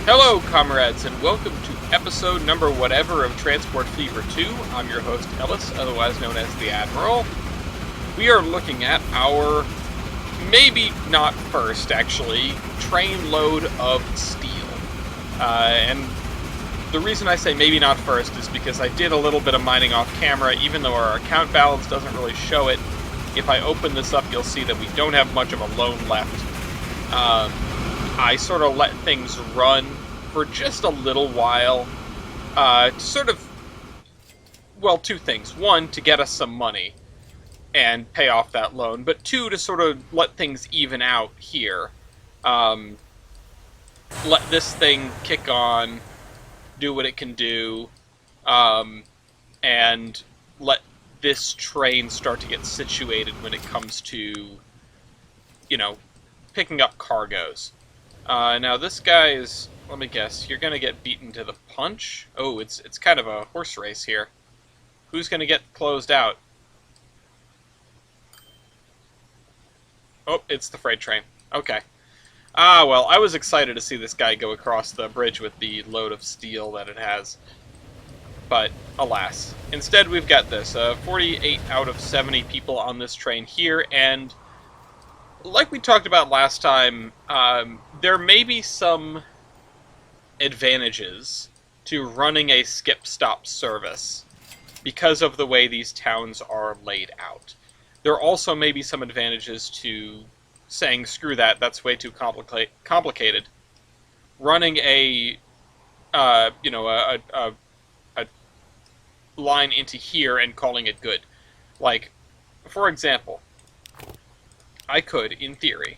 Hello, comrades, and welcome to episode number whatever of Transport Fever 2. I'm your host, Ellis, otherwise known as the Admiral. We are looking at our, maybe not first, actually, train load of steel. And the reason I say maybe not first is because I did a little bit of mining off camera, even though our account balance doesn't really show it. If I open this up, you'll see that we don't have much of a loan left. I sort of let things run for just a little while to sort of, well, two things. One, to get us some money and pay off that loan, but two, to sort of let things even out here. Let this thing kick on, do what it can do, and let this train start to get situated when it comes to, picking up cargoes. Now this guy is, let me guess, you're gonna get beaten to the punch? Oh, it's kind of a horse race here. Who's gonna get closed out? Oh, it's the freight train. Okay. Well, I was excited to see this guy go across the bridge with the load of steel that it has. But, alas. Instead, we've got this. 48 out of 70 people on this train here, and like we talked about last time, there may be some advantages to running a skip-stop service because of the way these towns are laid out. There also may be some advantages to saying, screw that, that's way too complicated. Running a line into here and calling it good. Like, for example, I could, in theory,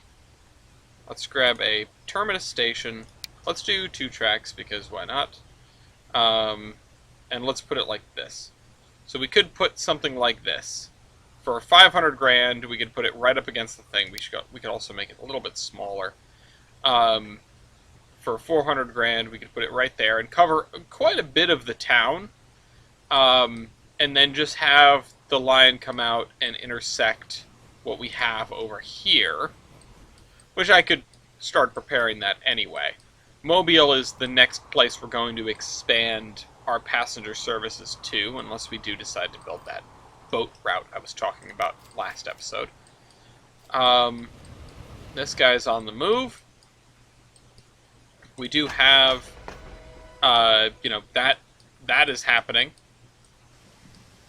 let's grab a terminus station, let's do 2 tracks, because why not, and let's put it like this. So we could put something like this. For 500 grand, we could put it right up against the thing. We could also make it a little bit smaller. For 400 grand, we could put it right there and cover quite a bit of the town, and then just have the line come out and intersect what we have over here, which I could start preparing that anyway. Mobile is the next place we're going to expand our passenger services to, unless we do decide to build that boat route I was talking about last episode. This guy's on the move. We do have, that is happening.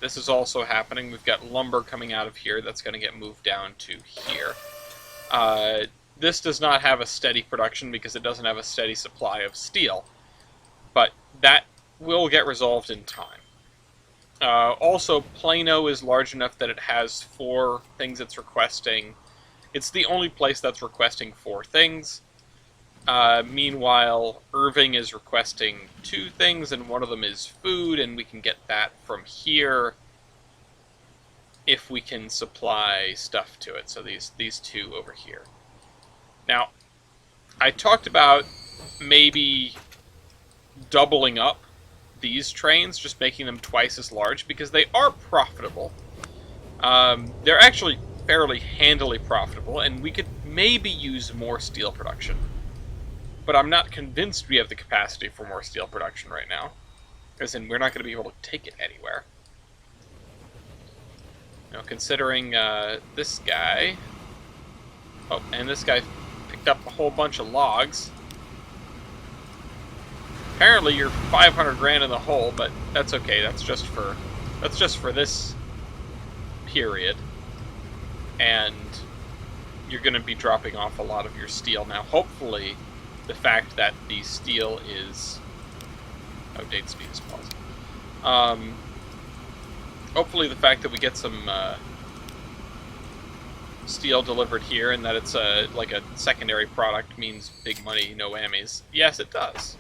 This is also happening. We've got lumber coming out of here that's going to get moved down to here. This does not have a steady production because it doesn't have a steady supply of steel. But that will get resolved in time. Also, Plano is large enough that it has 4 things it's requesting. It's the only place that's requesting 4 things. Meanwhile, Irving is requesting 2 things, and one of them is food, and we can get that from here if we can supply stuff to it. So these 2 over here. Now, I talked about maybe doubling up these trains, just making them twice as large, because they are profitable. They're actually fairly handily profitable, and we could maybe use more steel production. But I'm not convinced we have the capacity for more steel production right now. As in, we're not going to be able to take it anywhere. Now, considering this guy... Oh, and this guy picked up a whole bunch of logs. Apparently you're 500 grand in the hole, but that's okay. That's just for this period. And you're going to be dropping off a lot of your steel. Now, hopefully, the fact that the steel is... Oh, date speed is pausing. Hopefully the fact that we get some steel delivered here and that it's like a secondary product means big money, no whammies. Yes, it does.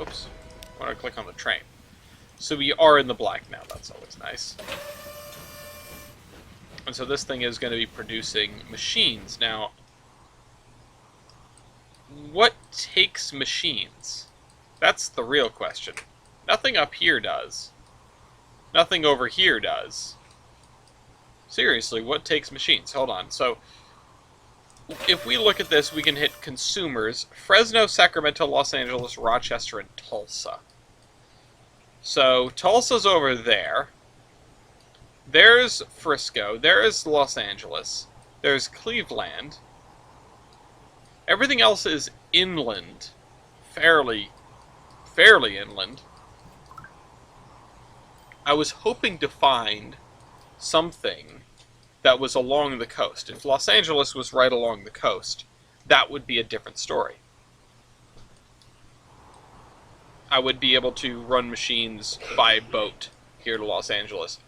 Oops. I want to click on the train. So we are in the black now. That's always nice. And so this thing is going to be producing machines. Now, what takes machines? That's the real question. Nothing up here does. Nothing over here does. Seriously, what takes machines? Hold on. So, if we look at this, we can hit consumers: Fresno, Sacramento, Los Angeles, Rochester, and Tulsa. So Tulsa's over there. There's Frisco. There's Los Angeles. There's Cleveland. Everything else is inland. Fairly inland. I was hoping to find something that was along the coast. If Los Angeles was right along the coast, that would be a different story. I would be able to run machines by boat here to Los Angeles.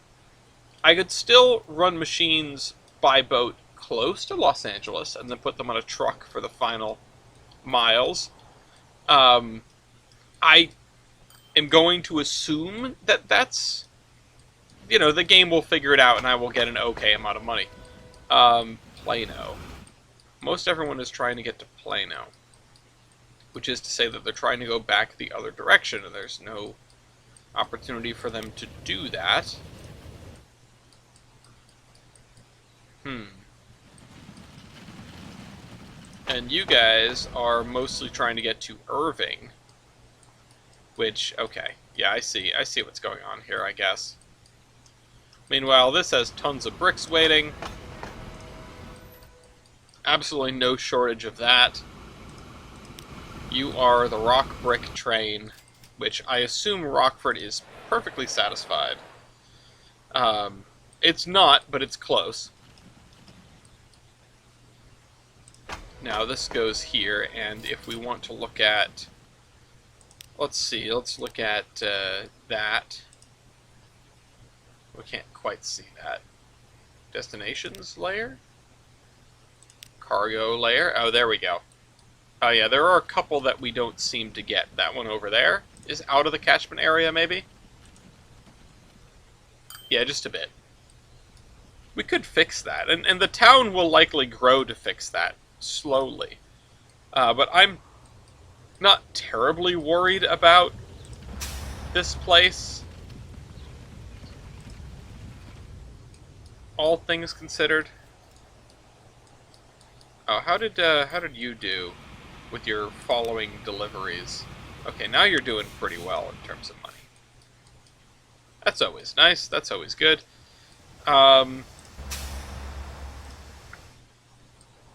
I could still run machines by boat close to Los Angeles and then put them on a truck for the final miles. I am going to assume that that's... the game will figure it out and I will get an okay amount of money. Plano. Most everyone is trying to get to Plano. Which is to say that they're trying to go back the other direction, and there's no opportunity for them to do that. And you guys are mostly trying to get to Irving. Which, okay. Yeah, I see what's going on here, I guess. Meanwhile, this has tons of bricks waiting. Absolutely no shortage of that. You are the rock brick train, which I assume Rockford is perfectly satisfied. It's not, but it's close. Now this goes here, and if we want to look at... let's look at that. We can't quite see that. Destinations layer? Cargo layer? Oh, there we go. Oh yeah, there are a couple that we don't seem to get. That one over there is out of the catchment area, maybe? Yeah, just a bit. We could fix that, and the town will likely grow to fix that, slowly. But I'm not terribly worried about this place, all things considered. Oh, how did you do with your following deliveries? Okay, now you're doing pretty well in terms of money. That's always nice. That's always good.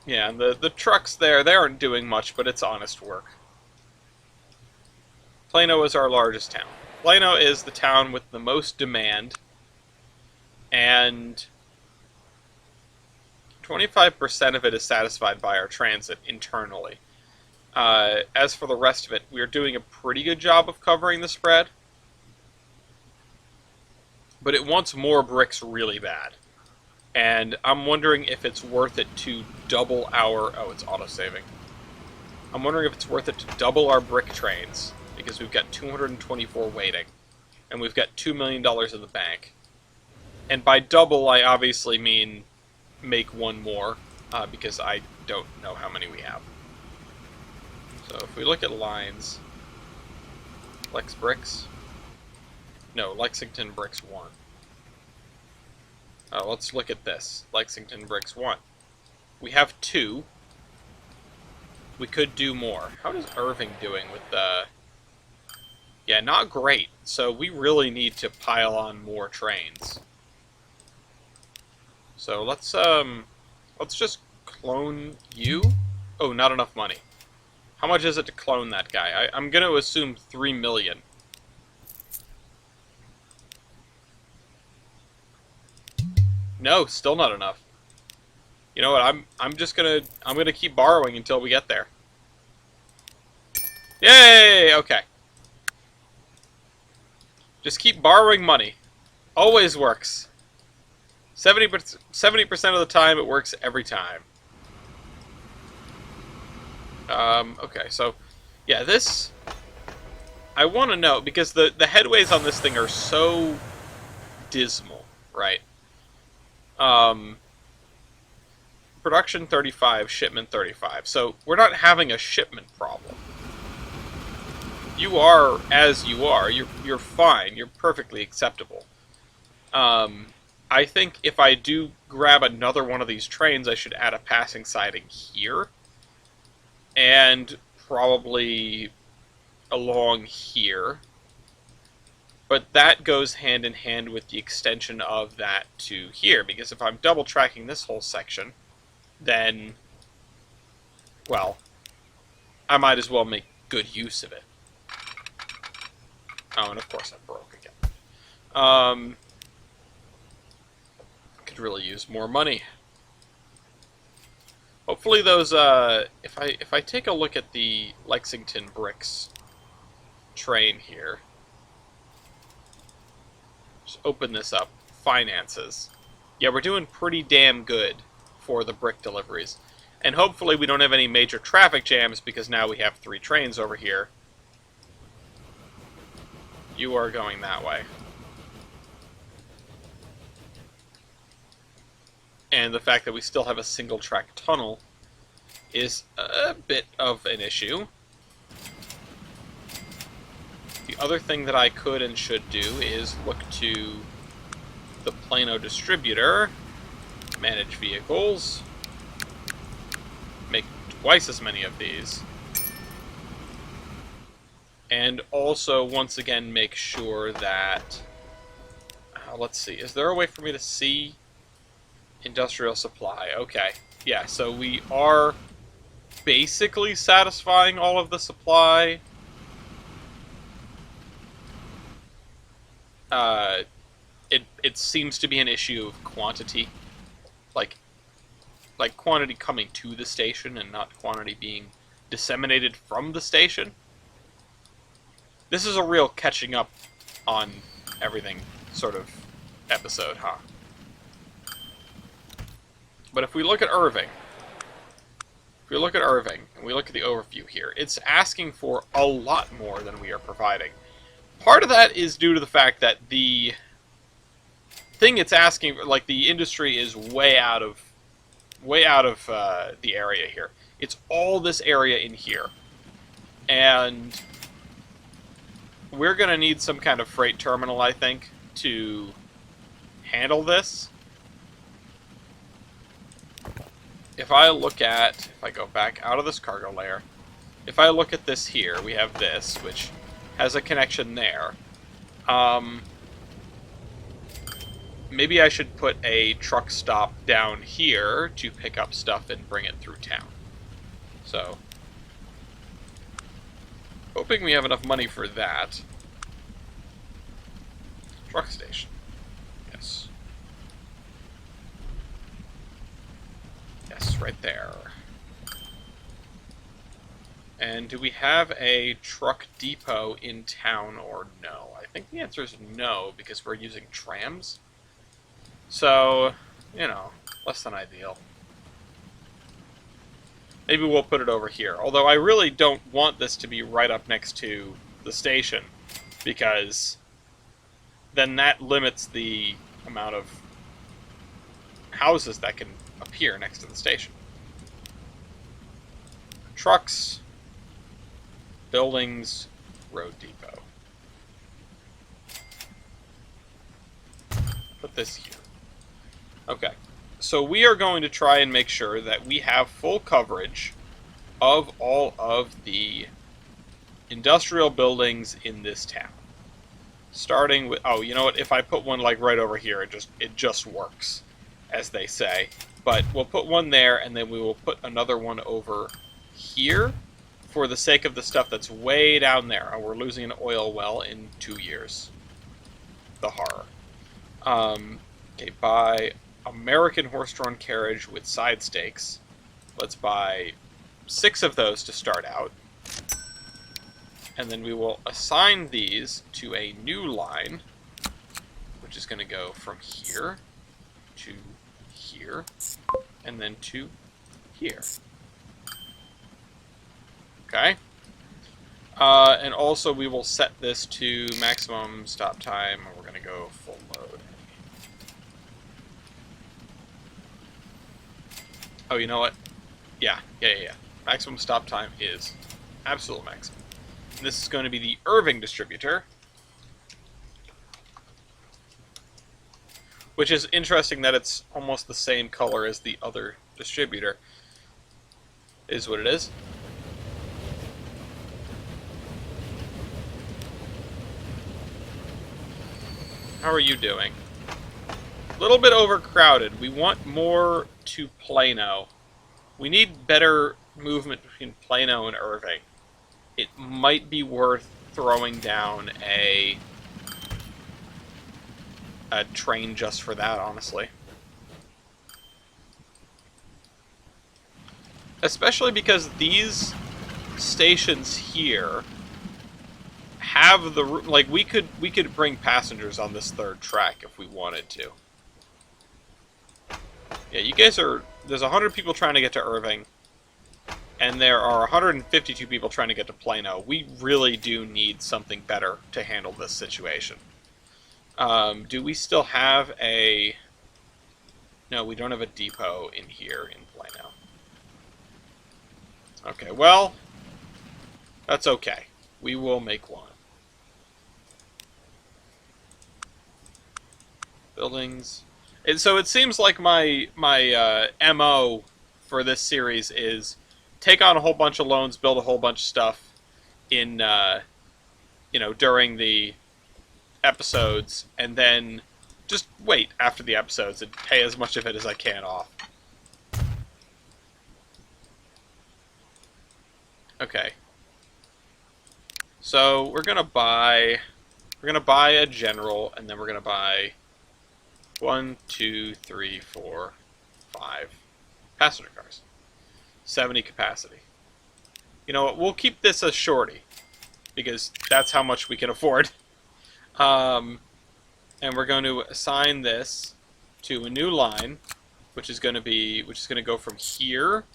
Yeah, and the trucks there, they aren't doing much, but it's honest work. Plano is our largest town. Plano is the town with the most demand, and 25% of it is satisfied by our transit internally. As for the rest of it, we're doing a pretty good job of covering the spread, but it wants more bricks really bad. And I'm wondering if it's worth it to double our... oh, it's autosaving. I'm wondering if it's worth it to double our brick trains, because we've got 224 waiting, and we've got $2 million in the bank. And by double, I obviously mean make one more, because I don't know how many we have. So if we look at lines... Lex Bricks? No, Lexington Bricks 1. Let's look at this. Lexington Bricks 1. We have 2. We could do more. How is Irving doing with the... yeah, not great. So we really need to pile on more trains. So let's just clone you. Oh, not enough money. How much is it to clone that guy? I'm going to assume 3 million. No, still not enough. You know what? I'm gonna keep borrowing until we get there. Yay! Okay. Just keep borrowing money. Always works. 70% of the time, it works every time. Okay, so yeah, this I want to know because the headways on this thing are so dismal, right? Production 35, shipment 35. So we're not having a shipment problem. You are as you are. You're fine. You're perfectly acceptable. I I think if I do grab another one of these trains, I should add a passing siding here. And probably along here. But that goes hand in hand with the extension of that to here, because if I'm double tracking this whole section, then, well, I might as well make good use of it. Oh, and of course I broke again. Could really use more money. Hopefully those, if I take a look at the Lexington Bricks train here, just open this up, finances. Yeah, we're doing pretty damn good for the brick deliveries. And hopefully we don't have any major traffic jams, because now we have 3 trains over here. You are going that way. And the fact that we still have a single track tunnel is a bit of an issue. The other thing that I could and should do is look to the Plano distributor, manage vehicles, make twice as many of these, and also once again make sure that, let's see, is there a way for me to see industrial supply? Okay, yeah, so we are basically satisfying all of the supply. It seems to be an issue of quantity, like quantity coming to the station and not quantity being disseminated from the station. This is a real catching up on everything sort of episode, huh? But if we look at Irving, and we look at the overview here, it's asking for a lot more than we are providing. Part of that is due to the fact that the thing it's asking, like, the industry is way out of the area here. It's all this area in here, and we're going to need some kind of freight terminal, I think, to handle this. If I go back out of this cargo layer, if I look at this here, we have this, which has a connection there. Maybe I should put a truck stop down here to pick up stuff and bring it through town. So, hoping we have enough money for that. Truck station. Yes. Yes, right there. And do we have a truck depot in town or no? I think the answer is no, because we're using trams. So, you know, less than ideal. Maybe we'll put it over here. Although I really don't want this to be right up next to the station, because then that limits the amount of houses that can appear next to the station. Trucks, buildings, road depot. Put this here. Okay, so we are going to try and make sure that we have full coverage of all of the industrial buildings in this town. Starting with, oh, you know what, if I put one like right over here, it just works, as they say. But we'll put one there, and then we will put another one over here for the sake of the stuff that's way down there. Oh, we're losing an oil well in 2 years. The horror. Okay, buy American horse-drawn carriage with side stakes. Let's buy 6 of those to start out. And then we will assign these to a new line, which is going to go from here to here, and then to here. Okay? And also we will set this to maximum stop time, and we're going to go full load. Oh, you know what? Yeah. Maximum stop time is absolute maximum. And this is going to be the Irving distributor, Which is interesting that it's almost the same color as the other distributor. Is what it is. How are you doing? A little bit overcrowded. We want more to Plano. We need better movement between Plano and Irving. It might be worth throwing down a train just for that, honestly. Especially because these stations here have the, like, we could bring passengers on this third track if we wanted to. Yeah, you guys are, there's 100 people trying to get to Irving, and there are 152 people trying to get to Plano. We really do need something better to handle this situation. Do we still have a... No, we don't have a depot in here in Plano. Okay, well, that's okay. We will make one. Buildings. And so it seems like my MO for this series is take on a whole bunch of loans, build a whole bunch of stuff in, you know, during the episodes, and then just wait after the episodes and pay as much of it as I can off. Okay. So we're gonna buy a general, and then we're gonna buy 1, 2, 3, 4, 5 passenger cars. 70 capacity. You know what? We'll keep this a shorty because that's how much we can afford. And we're going to assign this to a new line, which is going to go from here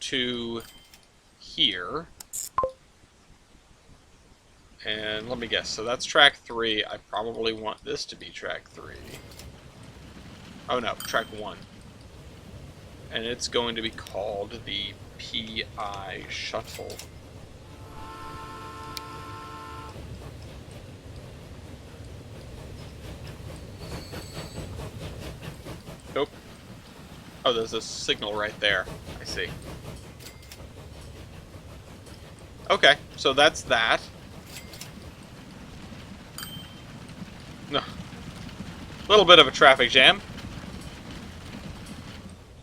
to here. And let me guess. So that's track 3. I probably want this to be track 3. Oh no, track 1. And it's going to be called the PI Shuttle. Nope. Oh, there's a signal right there. I see. Okay, so that's that. No. A little bit of a traffic jam.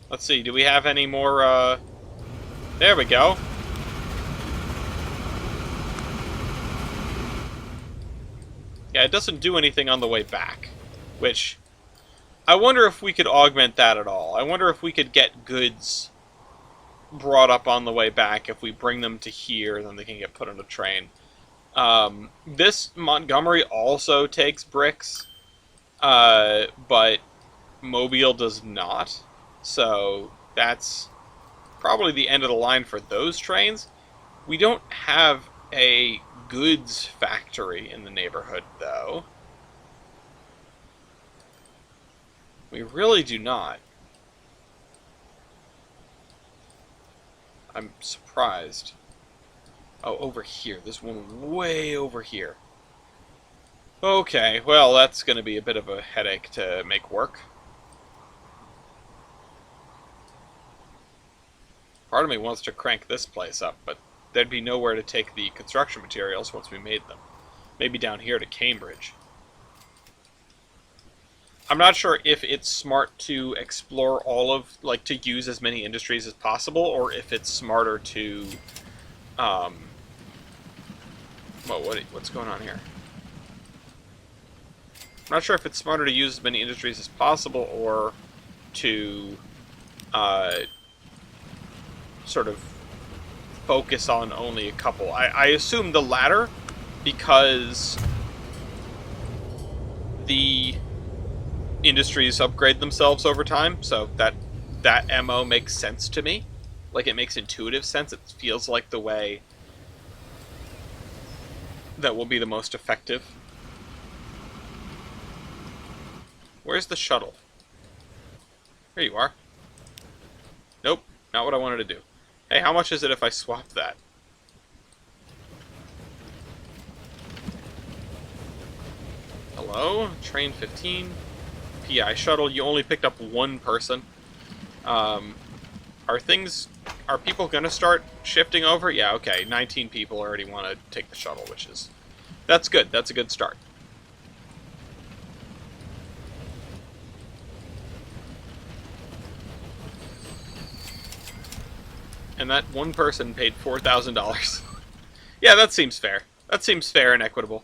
Let's see, do we have any more, There we go. Yeah, it doesn't do anything on the way back, which... I wonder if we could augment that at all. I wonder if we could get goods brought up on the way back. If we bring them to here, then they can get put on a train. This Montgomery also takes bricks, but Mobile does not. So that's probably the end of the line for those trains. We don't have a goods factory in the neighborhood, though. We really do not. I'm surprised. Oh, over here. There's one way over here. Okay, well, that's going to be a bit of a headache to make work. Part of me wants to crank this place up, but there'd be nowhere to take the construction materials once we made them. Maybe down here to Cambridge. I'm not sure if it's smart to explore all of, like, to use as many industries as possible, or if it's smarter to, well, what's going on here? I'm not sure if it's smarter to use as many industries as possible, or to, sort of focus on only a couple. I assume the latter, because the industries upgrade themselves over time, so that MO makes sense to me. Like, it makes intuitive sense. It feels like the way that will be the most effective. Where's the shuttle? Here you are. Nope, not what I wanted to do. Hey, how much is it if I swap that? Hello? Train 15. TI shuttle. You only picked up one person. Are people going to start shifting over? Yeah, okay. 19 people already want to take the shuttle, that's good. That's a good start. And that one person paid $4,000. Yeah, that seems fair. That seems fair and equitable.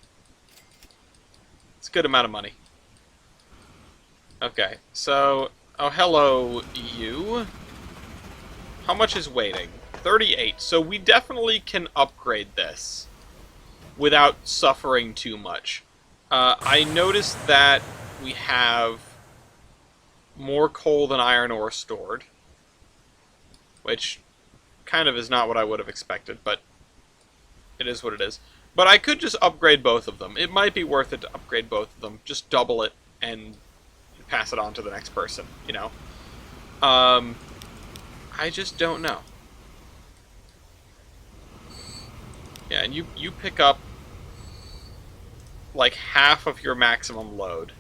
It's a good amount of money. Okay, so... Oh, hello, you. How much is waiting? 38. So we definitely can upgrade this without suffering too much. I noticed that we have more coal than iron ore stored, which kind of is not what I would have expected, but it is what it is. But I could just upgrade both of them. It might be worth it to upgrade both of them. Just double it and pass it on to the next person, you know? I just don't know. Yeah, and you pick up like half of your maximum load.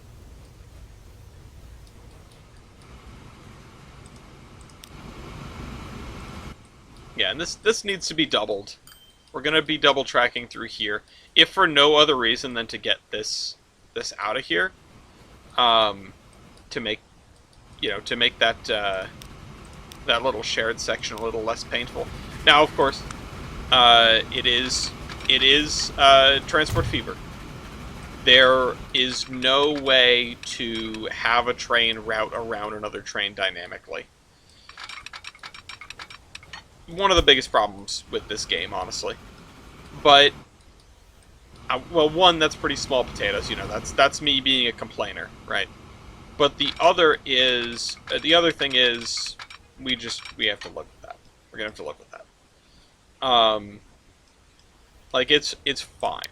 Yeah, and this needs to be doubled. We're gonna be double tracking through here, if for no other reason than to get this out of here, to make that that little shared section a little less painful. Now, of course, it is transport fever. There is no way to have a train route around another train dynamically. One of the biggest problems with this game, honestly. But, well, one, that's pretty small potatoes, you know, that's me being a complainer, right? But the other thing is, we have to live with that. We're gonna have to live with that. Like, it's fine.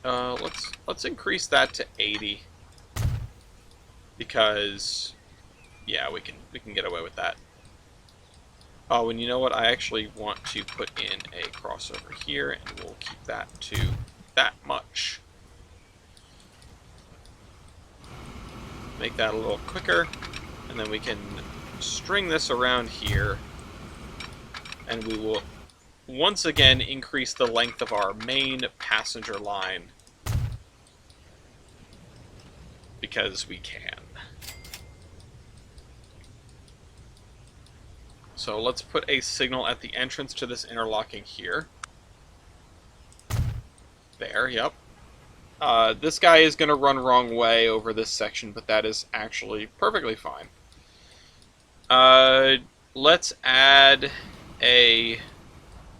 Let's increase that to 80. Because, yeah, we can get away with that. Oh, and you know what? I actually want to put in a crossover here, and we'll keep that to that much. Make that a little quicker, and then we can string this around here, and we will once again increase the length of our main passenger line, because we can. So let's put a signal at the entrance to this interlocking here. There, yep. This guy is going to run wrong way over this section, but that is actually perfectly fine. Let's add a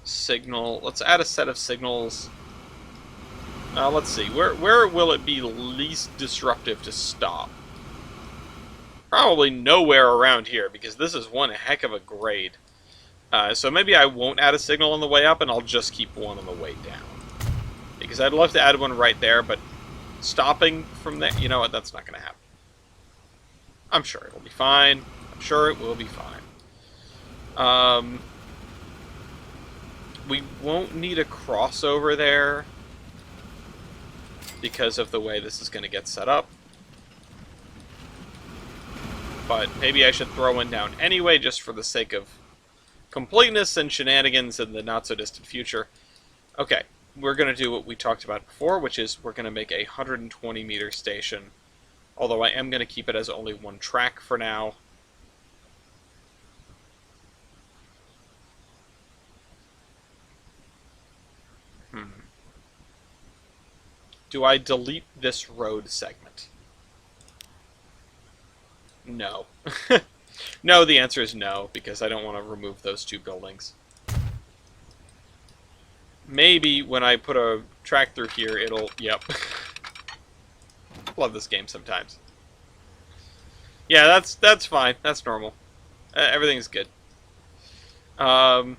signal. Let's add a set of signals. Let's see. Where will it be least disruptive to stop? Probably nowhere around here, because this is one heck of a grade. So maybe I won't add a signal on the way up, and I'll just keep one on the way down. Because I'd love to add one right there, but stopping from there, you know what, that's not going to happen. I'm sure it will be fine. I'm sure it will be fine. We won't need a crossover there because of the way this is going to get set up. But maybe I should throw one down anyway, just for the sake of completeness and shenanigans in the not-so-distant future. Okay, we're going to do what we talked about before, which is we're going to make a 120-meter station, although I am going to keep it as only one track for now. Do I delete this road segment? No. No, the answer is no, because I don't want to remove those two buildings. Maybe when I put a track through here, it'll... Yep. Love this game sometimes. Yeah, that's fine. That's normal. Everything's good. How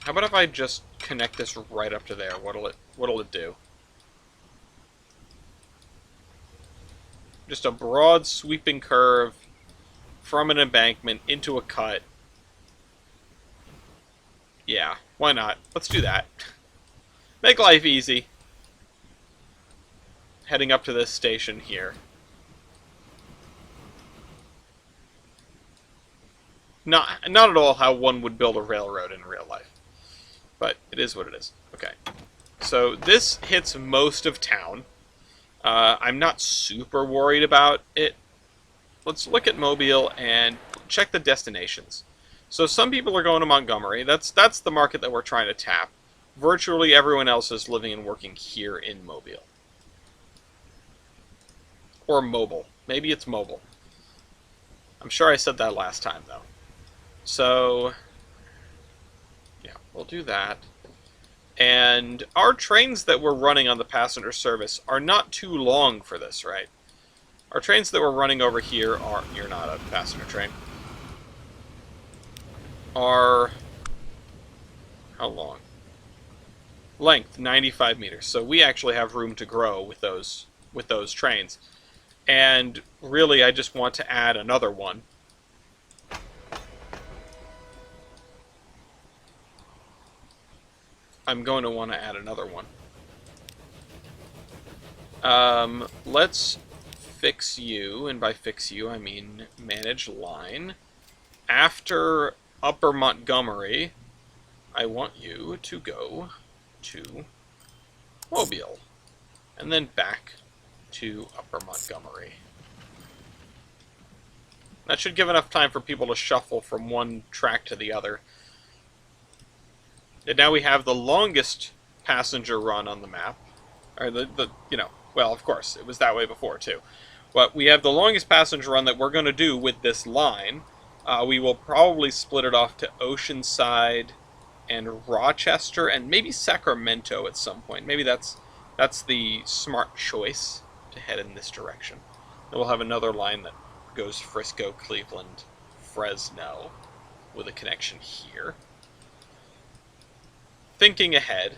about if I just connect this right up to there? What'll it do? Just a broad sweeping curve from an embankment into a cut. Yeah, why not? Let's do that. Make life easy. Heading up to this station here. Not at all how one would build a railroad in real life. But it is what it is. Okay. So this hits most of town. I'm not super worried about it. Let's look at Mobile and check the destinations. So some people are going to Montgomery. That's the market that we're trying to tap. Virtually everyone else is living and working here in Mobile. Or Mobile. Maybe it's Mobile. I'm sure I said that last time, though. So, yeah, we'll do that. And our trains that we're running on the passenger service are not too long for this, right? Our trains that we're running over here are... You're not a passenger train. Are... How long? Length, 95 meters. So we actually have room to grow with those trains. And really, I just want to add another one. I'm going to want to add another one. Let's fix you, and by fix you, I mean manage line. After Upper Montgomery, I want you to go to Mobile, and then back to Upper Montgomery. That should give enough time for people to shuffle from one track to the other. And now we have the longest passenger run on the map. Or well, of course, it was that way before, too. But we have the longest passenger run that we're going to do with this line. We will probably split it off to Oceanside and Rochester and maybe Sacramento at some point. Maybe that's the smart choice to head in this direction. Then we'll have another line that goes Frisco, Cleveland, Fresno with a connection here. Thinking ahead.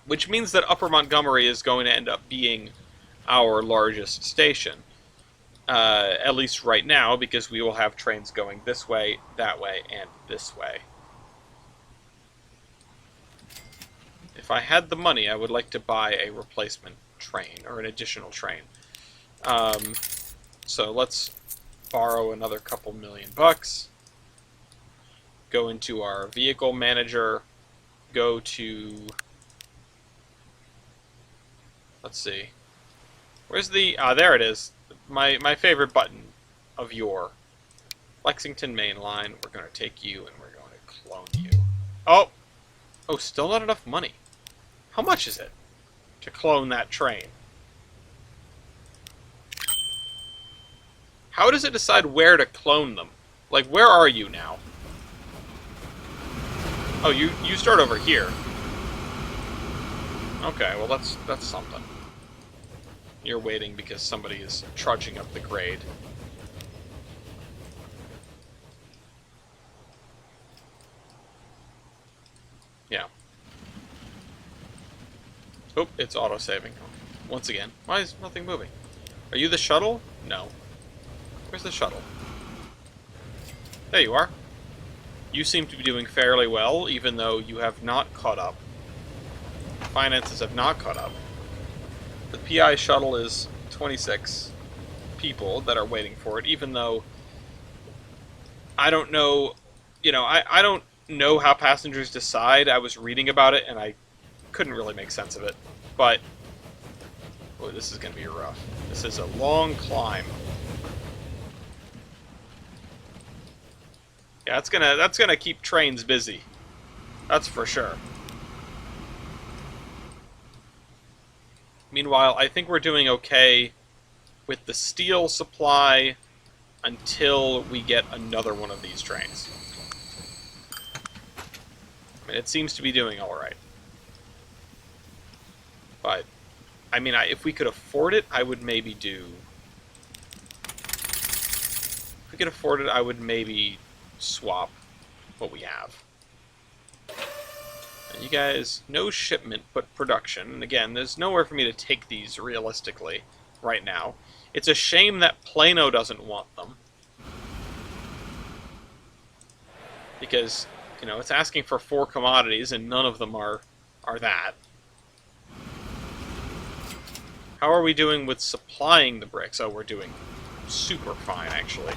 Which means that Upper Montgomery is going to end up being our largest station. At least right now, because we will have trains going this way, that way, and this way. If I had the money, I would like to buy a replacement train, or an additional train. So let's borrow another couple $1,000,000. Go into our vehicle manager, go to, let's see, where's the, there it is, my favorite button of your Lexington Main Line. We're going to take you and we're going to clone you. Oh, still not enough money. How much is it to clone that train? How does it decide where to clone them? Like, where are you now? Oh, you start over here. Okay, well that's something. You're waiting because somebody is trudging up the grade. Yeah. Oh, it's auto-saving. Once again. Why is nothing moving? Are you the shuttle? No. Where's the shuttle? There you are. You seem to be doing fairly well, even though you have not caught up. Finances have not caught up. The PI shuttle is 26 people that are waiting for it, even though I don't know, I don't know how passengers decide. I was reading about it, and I couldn't really make sense of it. But, boy, this is going to be rough. This is a long climb. Yeah, that's gonna keep trains busy. That's for sure. Meanwhile, I think we're doing okay with the steel supply until we get another one of these trains. I mean, it seems to be doing alright. But, I mean, if we could afford it, I would maybe do... If we could afford it, I would maybe swap what we have. And you guys, no shipment, but production. And again, there's nowhere for me to take these realistically right now. It's a shame that Plano doesn't want them. Because You know, it's asking for 4 commodities, and none of them are that. How are we doing with supplying the bricks? Oh, we're doing super fine, actually.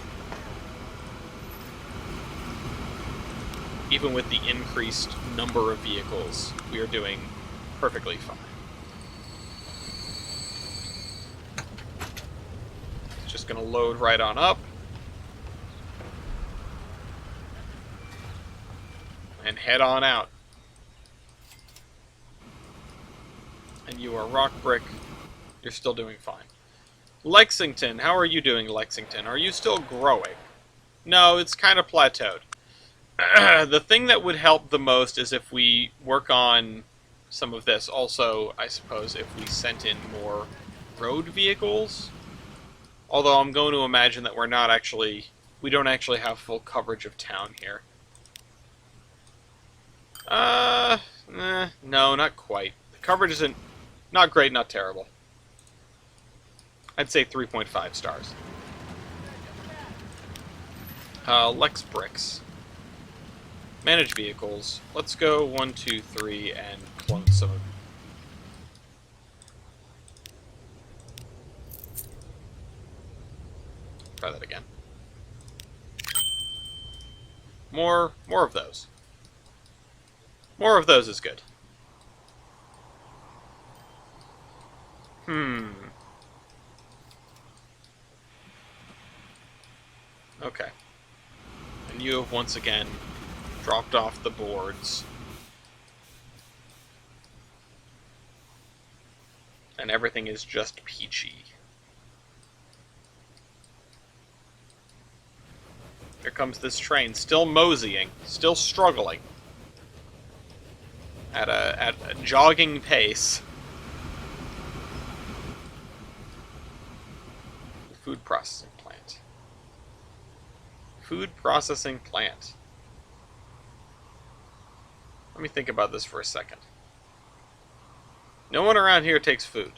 Even with the increased number of vehicles, we are doing perfectly fine. It's just going to load right on up. And head on out. And you are rock brick. You're still doing fine. Lexington, how are you doing, Lexington? Are you still growing? No, it's kind of plateaued. The thing that would help the most is if we work on some of this. Also, I suppose, if we sent in more road vehicles. Although I'm going to imagine that we don't actually have full coverage of town here. No, not quite. The coverage isn't not great, not terrible. I'd say 3.5 stars. Lex Bricks. Manage vehicles. Let's go 1, 2, 3 and clone some of them. Try that again. More of those. More of those is good. Okay. And you have once again dropped off the boards. And everything is just peachy. Here comes this train, still moseying, still struggling. At a jogging pace. Food processing plant. Food processing plant. Let me think about this for a second. No one around here takes food.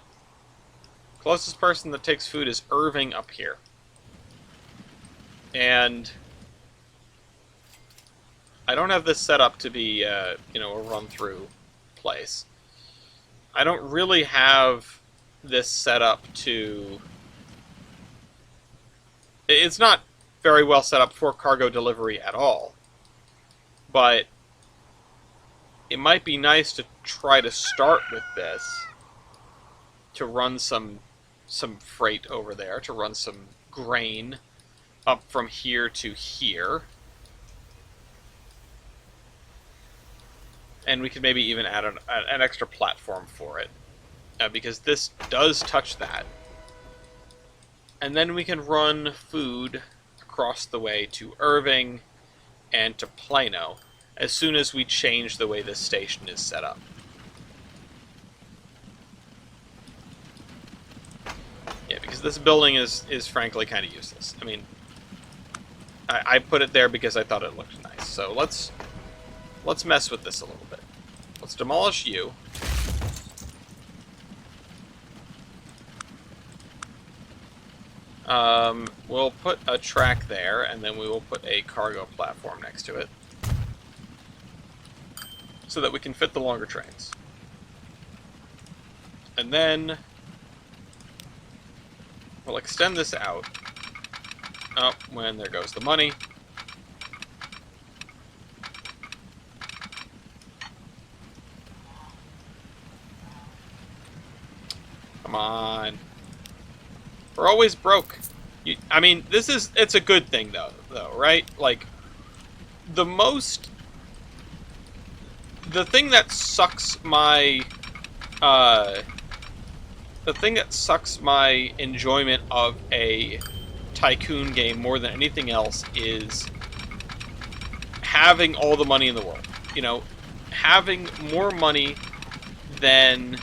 Closest person that takes food is Irving up here. And I don't have this set up to be, a run-through place. I don't really have this set up to... It's not very well set up for cargo delivery at all. But it might be nice to try to start with this. To run some freight over there. To run some grain up from here to here. And we could maybe even add an extra platform for it. Because this does touch that. And then we can run food across the way to Irving and to Plano as soon as we change the way this station is set up. Yeah, because this building is frankly kind of useless. I mean, I put it there because I thought it looked nice. So let's mess with this a little bit. Let's demolish you. We'll put a track there, and then we will put a cargo platform next to it. So that we can fit the longer trains. And then we'll extend this out. Oh, when there goes the money. Come on. We're always broke. I mean, it's a good thing though, right? Like, the thing that sucks my enjoyment of a tycoon game more than anything else is having all the money in the world. You know, having more money than,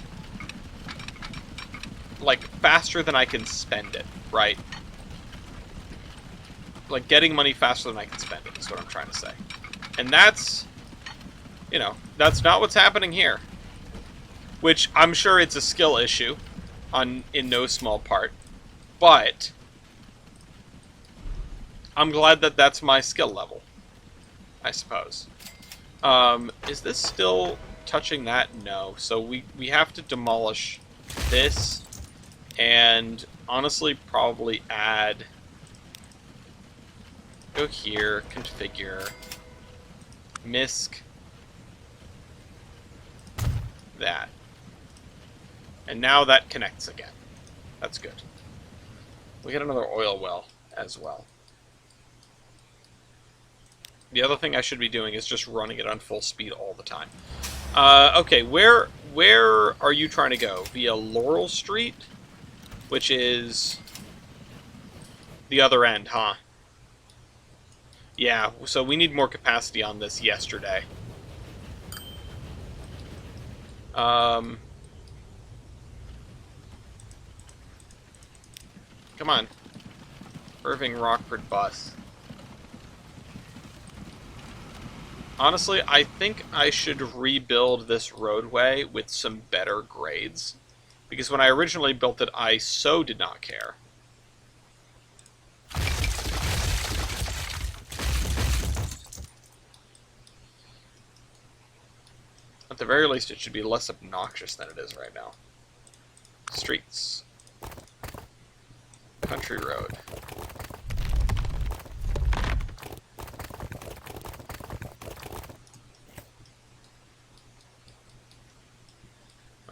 like, faster than I can spend it, right? Like, getting money faster than I can spend it is what I'm trying to say. And that's, that's not what's happening here. Which, I'm sure it's a skill issue, in no small part. But I'm glad that that's my skill level, I suppose. Is this still touching that? No. So we have to demolish this, and honestly probably add... Go here, configure, misc, that. And now that connects again. That's good. We get another oil well as well. The other thing I should be doing is just running it on full speed all the time. Okay, where are you trying to go? Via Laurel Street? Which is the other end, huh? Yeah, so we need more capacity on this yesterday. Come on. Irving Rockford bus. Honestly, I think I should rebuild this roadway with some better grades. Because when I originally built it, I so did not care. At the very least, it should be less obnoxious than it is right now. Streets. Country road.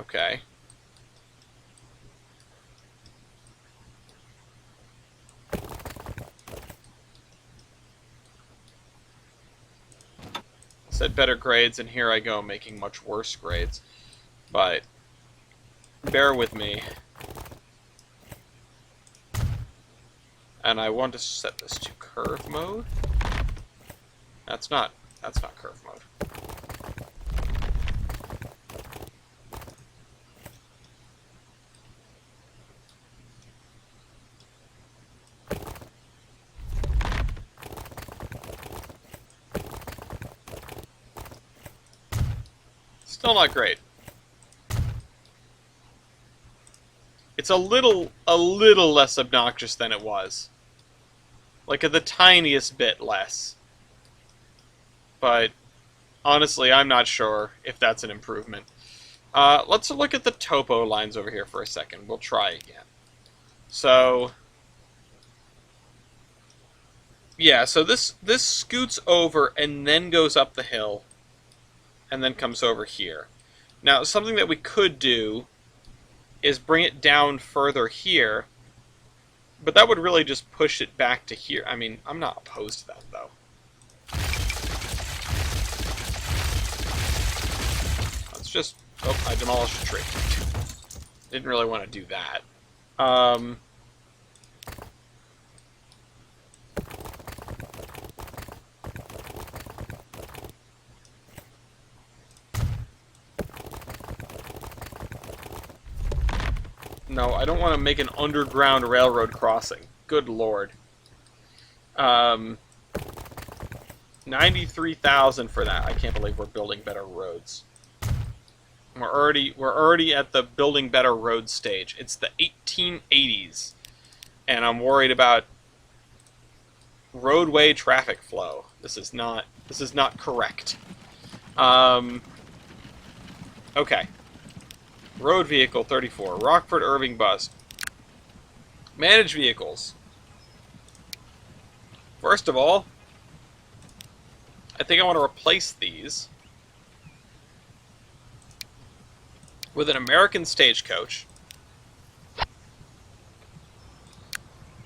Okay. Said better grades, and here I go making much worse grades. But bear with me. And I want to set this to curve mode. That's not curve mode. Still not great. It's a little less obnoxious than it was. Like the tiniest bit less. But honestly, I'm not sure if that's an improvement. Let's look at the topo lines over here for a second. We'll try again. So yeah, so this scoots over and then goes up the hill and then comes over here. Now, something that we could do is bring it down further here, but that would really just push it back to here. I mean, I'm not opposed to that, though. Let's just... Oh, I demolished a tree. Didn't really want to do that. No, I don't want to make an underground railroad crossing. Good lord. 93,000 for that. I can't believe we're building better roads. We're already at the building better road stage. It's the 1880s, and I'm worried about roadway traffic flow. This is not correct. Okay. Road vehicle 34, Rockford Irving bus. Managed vehicles. First of all, I think I want to replace these with an American stagecoach.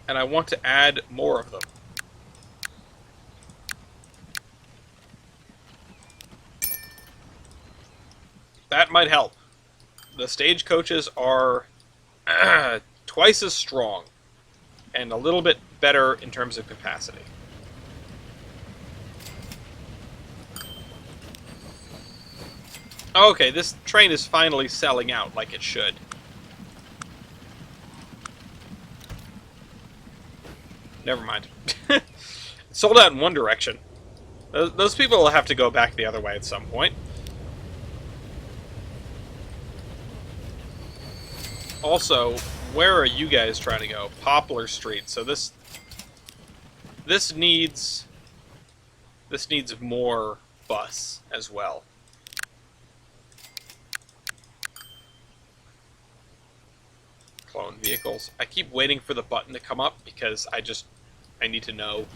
And I want to add more of them. That might help. The stagecoaches are twice as strong and a little bit better in terms of capacity. Okay, this train is finally selling out like it should. Never mind. It sold out in one direction. Those people will have to go back the other way at some point. Also, where are you guys trying to go? Poplar Street. So this needs more bus as well. Clone vehicles. I keep waiting for the button to come up because I need to know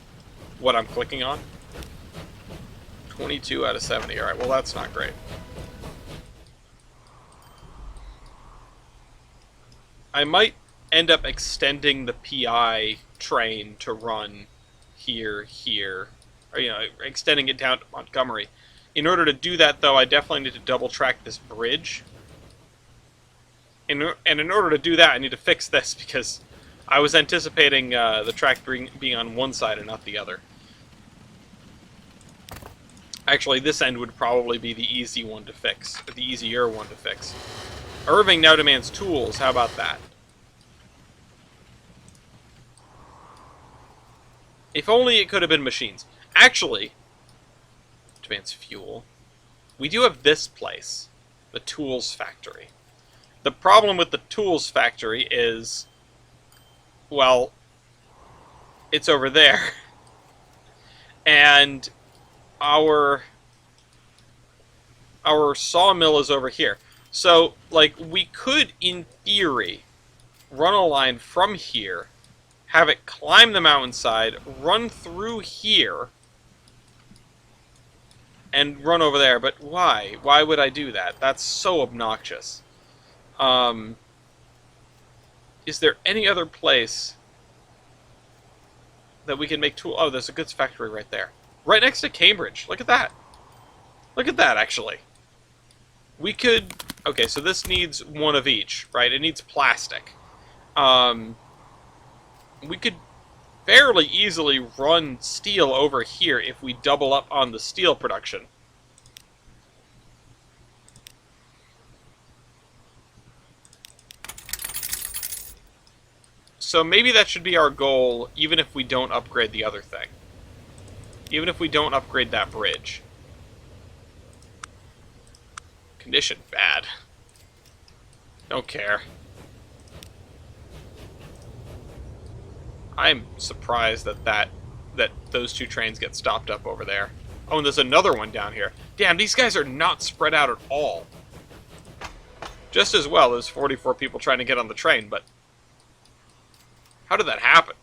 what I'm clicking on. 22 out of 70. Alright, well that's not great. I might end up extending the PI train to run here, or, you know, extending it down to Montgomery. In order to do that, though, I definitely need to double track this bridge. And in order to do that, I need to fix this, because I was anticipating the track being on one side and not the other. Actually, this end would probably be the easy one to fix, or the easier one to fix. Irving now demands tools. How about that? If only it could have been machines. Actually, demands fuel. We do have this place, the tools factory. The problem with the tools factory is, well, it's over there. And our sawmill is over here. So, like, we could, in theory, run a line from here, have it climb the mountainside, run through here, and run over there. But why? Why would I do that? That's so obnoxious. Is there any other place that we can make tool? Oh, there's a goods factory right there. Right next to Cambridge. Look at that. Look at that, actually. We could... Okay, so this needs one of each, right? It needs plastic. We could fairly easily run steel over here if we double up on the steel production. So maybe that should be our goal, even if we don't upgrade the other thing. Even if we don't upgrade that bridge. Condition bad. Don't care. I'm surprised that those two trains get stopped up over there. Oh, and there's another one down here. Damn, these guys are not spread out at all. Just as well as 44 people trying to get on the train, but... How did that happen?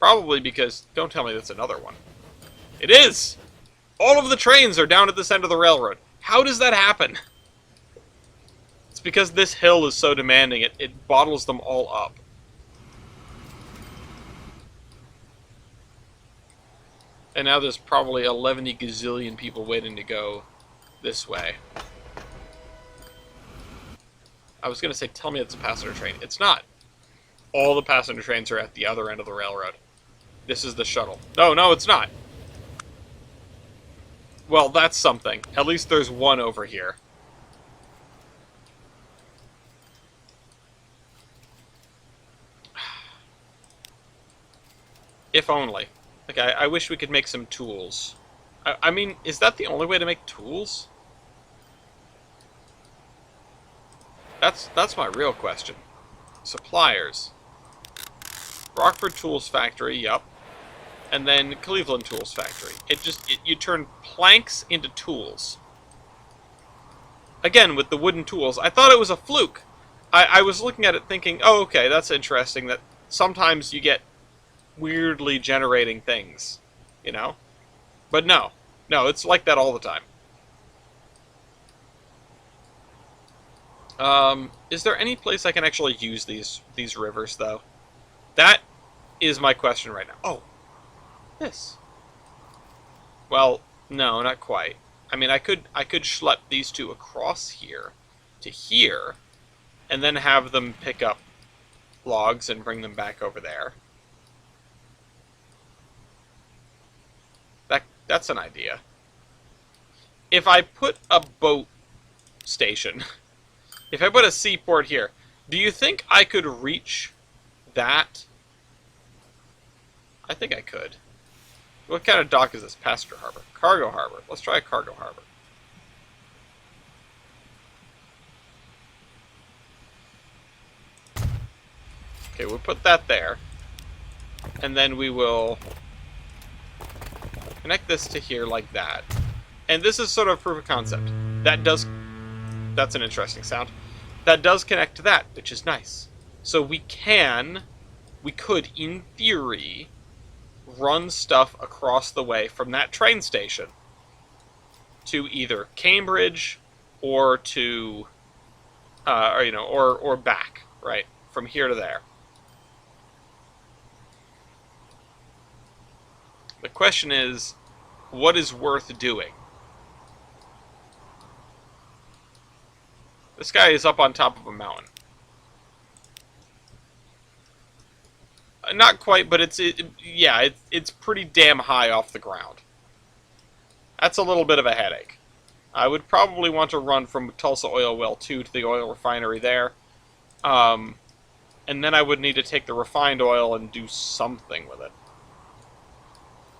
Probably because... Don't tell me that's another one. It is! All of the trains are down at this end of the railroad. How does that happen? It's because this hill is so demanding, it bottles them all up. And now there's probably 11 gazillion people waiting to go this way. I was going to say, tell me it's a passenger train. It's not. All the passenger trains are at the other end of the railroad. This is the shuttle. No, it's not. Well, that's something. At least there's one over here. If only. Like, I wish we could make some tools. I mean, is that the only way to make tools? That's my real question. Suppliers. Rockford Tools Factory, yup. And then Cleveland Tools Factory. You turn planks into tools. Again, with the wooden tools. I thought it was a fluke. I was looking at it thinking, oh, okay, that's interesting that sometimes you get weirdly generating things, you know? But no, it's like that all the time. Is there any place I can actually use these rivers, though? That is my question right now. Oh, this. Well, no, not quite. I mean, I could schlep these two across here to here, and then have them pick up logs and bring them back over there. That's an idea. If I put a boat station, if I put a seaport here, do you think I could reach that? I think I could. What kind of dock is this? Passenger harbor. Cargo harbor. Let's try a cargo harbor. Okay, we'll put that there. And then we will connect this to here like that. And this is sort of proof of concept. That's an interesting sound. That does connect to that, which is nice. So we could, in theory, run stuff across the way from that train station to either Cambridge or to, or back, right? From here to there. The question is, what is worth doing? This guy is up on top of a mountain. Not quite, but it's pretty damn high off the ground. That's a little bit of a headache. I would probably want to run from Tulsa Oil Well 2 to the oil refinery there. And then I would need to take the refined oil and do something with it.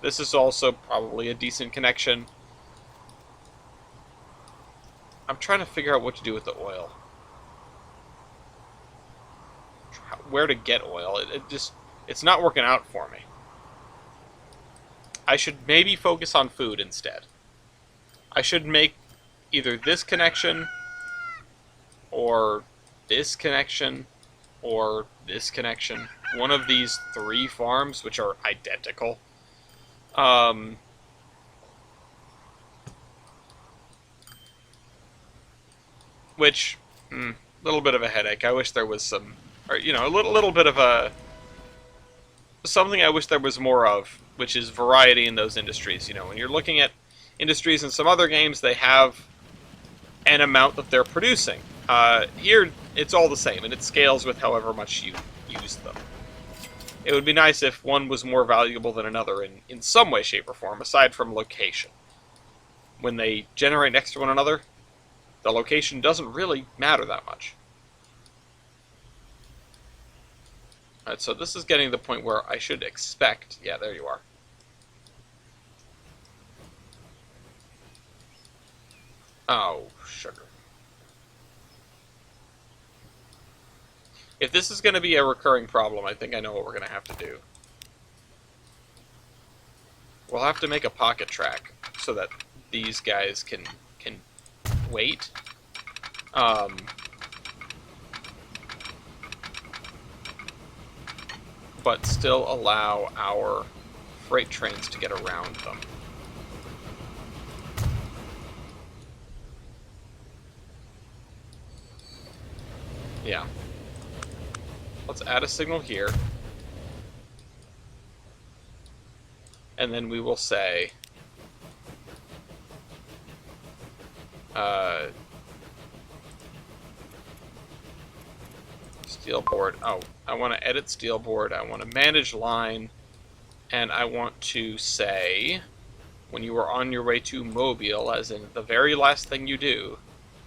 This is also probably a decent connection. I'm trying to figure out what to do with the oil. Where to get oil. It's not working out for me. I should maybe focus on food instead. I should make either this connection, or this connection, or this connection. One of these 3 farms, which are identical. Which, a little bit of a headache. I wish there was some, or, a little bit of something I wish there was more of, which is variety in those industries. When you're looking at industries in some other games, they have an amount that they're producing. Here, it's all the same, and it scales with however much you use them. It would be nice if one was more valuable than another in some way, shape, or form, aside from location. When they generate next to one another, the location doesn't really matter that much. Alright, so this is getting to the point where I should expect... Yeah, there you are. Oh, sugar. If this is going to be a recurring problem, I think I know what we're going to have to do. We'll have to make a pocket track so that these guys can wait. But still allow our freight trains to get around them. Yeah. Let's add a signal here. And then we will say... steel board. Oh, I want to edit steel board. I want to manage line. And I want to say, when you are on your way to Mobile, as in the very last thing you do,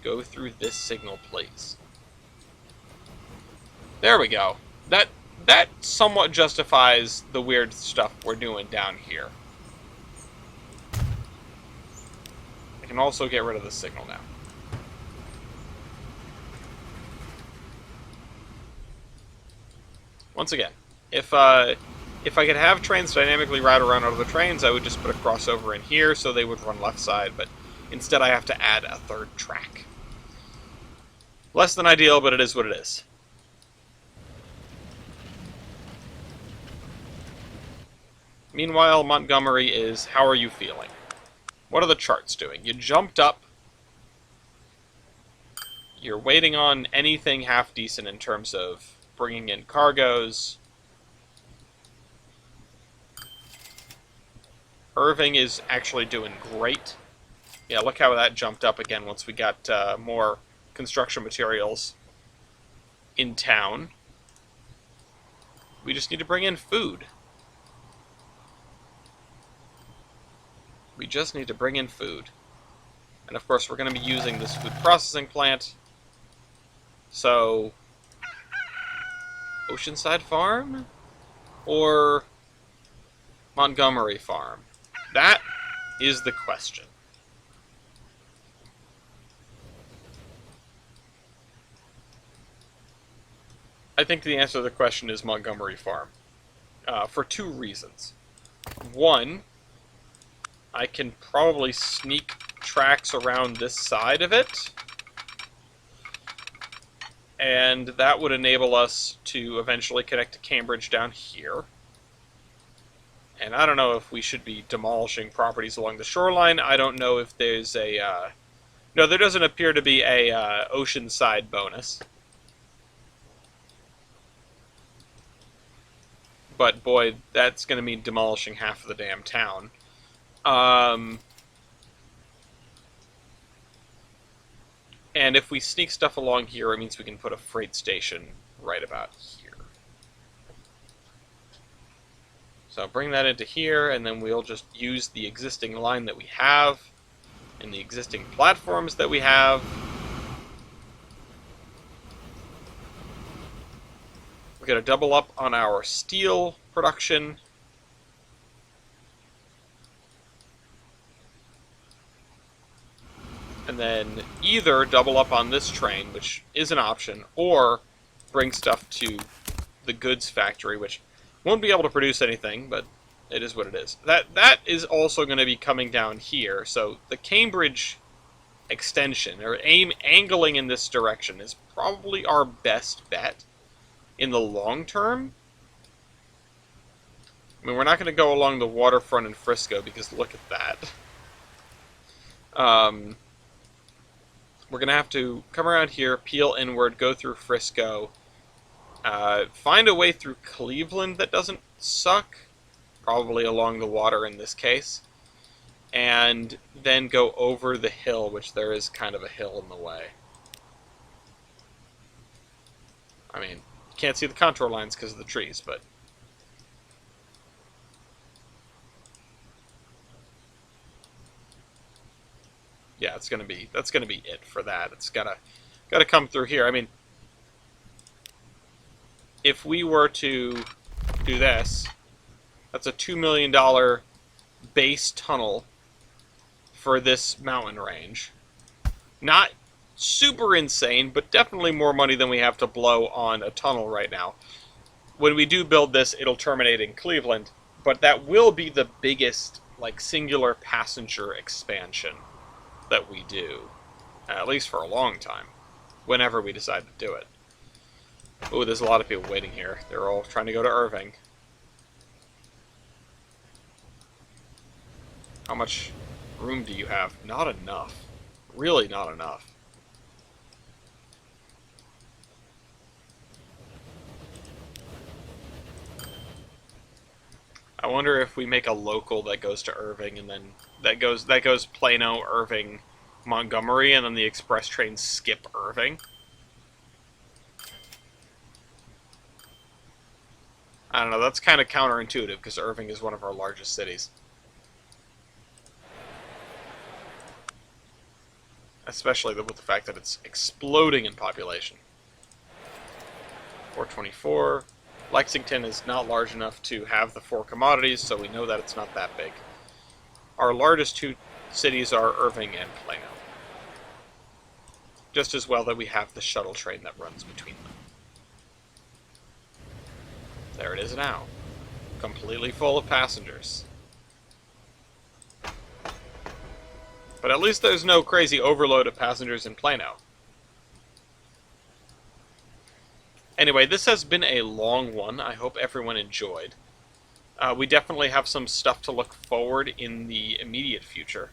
go through this signal, please. There we go. That somewhat justifies the weird stuff we're doing down here. I can also get rid of the signal now. Once again, if I could have trains dynamically route around other trains, I would just put a crossover in here so they would run left side, but instead I have to add a 3rd track. Less than ideal, but it is what it is. Meanwhile, Montgomery is, how are you feeling? What are the charts doing? You jumped up. You're waiting on anything half decent in terms of bringing in cargoes. Irving is actually doing great. Yeah, look how that jumped up again once we got more construction materials in town. We just need to bring in food. We just need to bring in food. And of course, we're going to be using this food processing plant. So, Oceanside Farm? Or Montgomery Farm? That is the question. I think the answer to the question is Montgomery Farm. For 2 reasons. One, I can probably sneak tracks around this side of it. And that would enable us to eventually connect to Cambridge down here. And I don't know if we should be demolishing properties along the shoreline. I don't know if there's a... no, there doesn't appear to be a oceanside bonus. But boy, that's going to mean demolishing half of the damn town. And if we sneak stuff along here, it means we can put a freight station right about here. So bring that into here, and then we'll just use the existing line that we have, and the existing platforms that we have. We're going to double up on our steel production. And then either double up on this train, which is an option, or bring stuff to the goods factory, which won't be able to produce anything, but it is what it is. That is also going to be coming down here, so the Cambridge extension, or angling in this direction, is probably our best bet in the long term. I mean, we're not going to go along the waterfront in Frisco, because look at that. We're going to have to come around here, peel inward, go through Frisco, find a way through Cleveland that doesn't suck, probably along the water in this case, and then go over the hill, which there is kind of a hill in the way. I mean, you can't see the contour lines because of the trees, but... yeah, that's gonna be it for that. It's gotta come through here. I mean, if we were to do this, that's a $2 million base tunnel for this mountain range. Not super insane, but definitely more money than we have to blow on a tunnel right now. When we do build this, it'll terminate in Cleveland, but that will be the biggest, like, singular passenger expansion that we do, at least for a long time, whenever we decide to do it. Ooh, there's a lot of people waiting here. They're all trying to go to Irving. How much room do you have? Not enough. Really not enough. I wonder if we make a local that goes to Irving, and then that goes Plano, Irving, Montgomery, and then the express trains skip Irving. I don't know, that's kind of counterintuitive, because Irving is one of our largest cities. Especially with the fact that it's exploding in population. 424. Lexington is not large enough to have the 4 commodities, so we know that it's not that big. Our largest 2 cities are Irving and Plano. Just as well that we have the shuttle train that runs between them. There it is now. Completely full of passengers. But at least there's no crazy overload of passengers in Plano. Anyway, this has been a long one. I hope everyone enjoyed. We definitely have some stuff to look forward in the immediate future.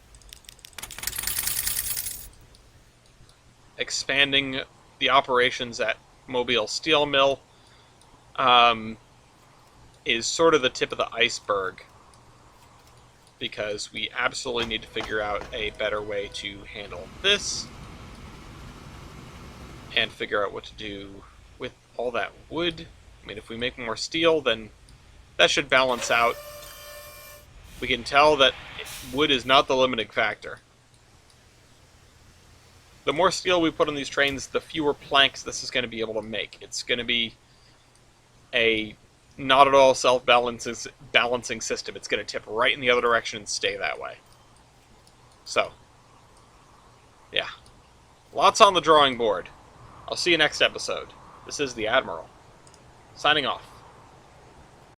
Expanding the operations at Mobile Steel Mill is sort of the tip of the iceberg, because we absolutely need to figure out a better way to handle this and figure out what to do with all that wood. I mean, if we make more steel, then that should balance out. We can tell that wood is not the limiting factor. The more steel we put on these trains, the fewer planks this is going to be able to make. It's going to be a not at all self-balancing system. It's going to tip right in the other direction and stay that way. So, yeah. Lots on the drawing board. I'll see you next episode. This is the Admiral, signing off.